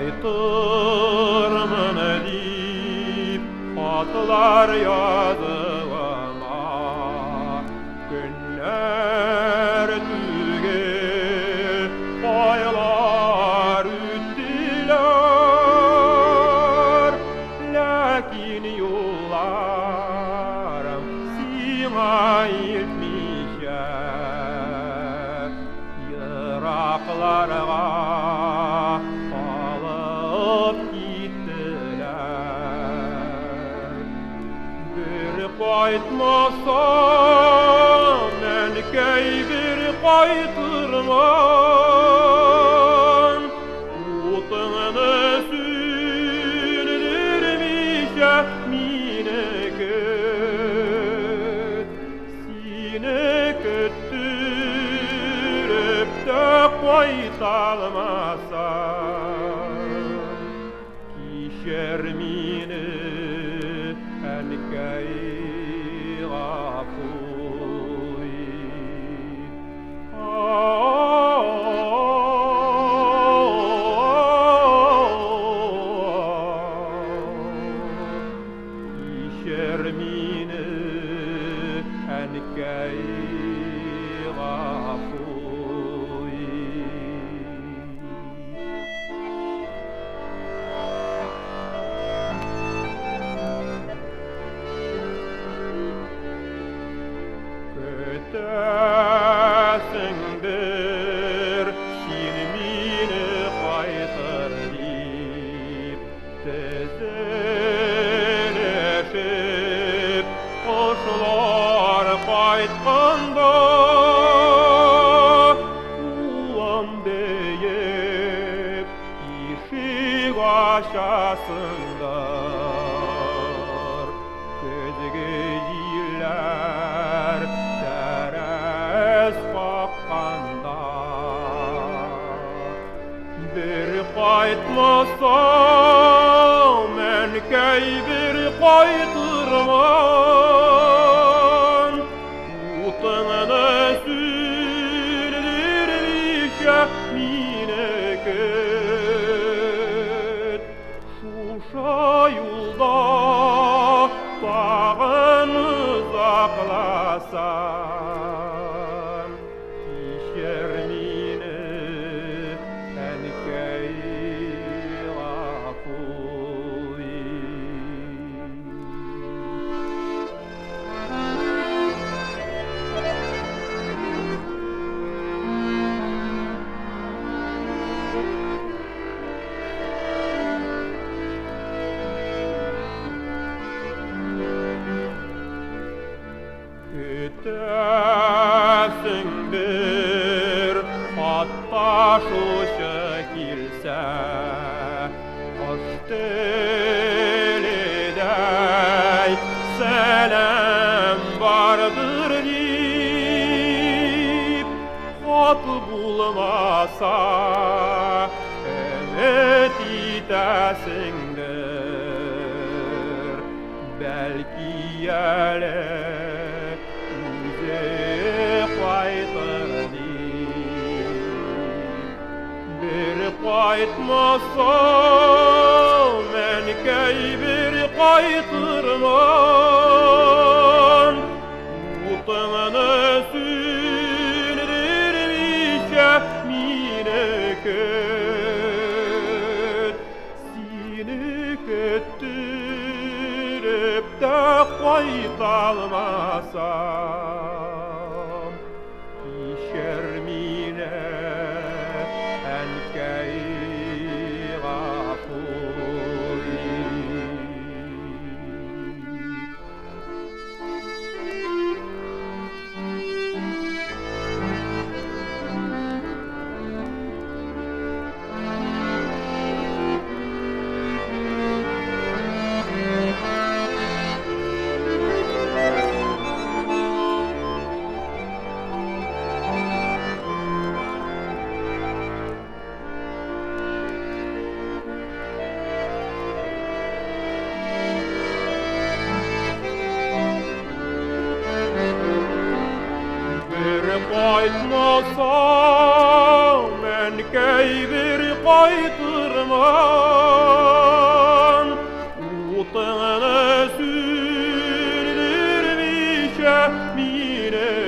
Kaytırmın deyip hatlar yazıma, günler tüge aylar üttüler, lakin yollarım sima iltmişe yıraklarga Qaytmasam men bir qaytırman, Utını sündürmişe mine köt, Sine köttürüp de qaytalmasam, Kişer mini enkey Şermine enkey gafuy Kötesindir sin mine qaytır dip tezeleşip Koşular qaytqanda ulan deyip işik aşasındır Közge yiller teres qaqqanda Bir qaytmasam enkey bir qaytırman Utını sündürmişe mine köt Şuşa yolda bağın uzaklasan Kişer mine enkey gafuy Kötesindir hatta şu şekilse Hoştelidey selam vardır deyip Hat bulmasa evet itesindir Belki yele Bir qaytmasam enkey bir qaytırman Utını sündürmişe mine köt Sini köttürüp de qaytalmasam Kişer mine enkey gafuy Qaytmasam enkey bir kaytırman Utana sürdürmüşe mineket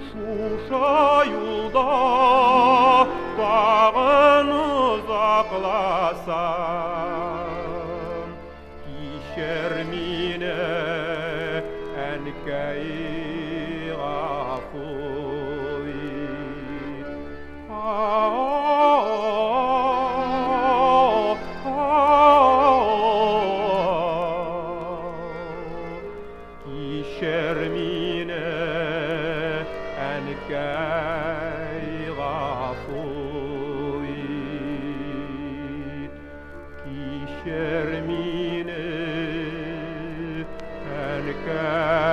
Şuşa yolda tağın uzaklasam Kişer mine enkei gafuri Kişer mine enkei gafuri Kişer mine enkei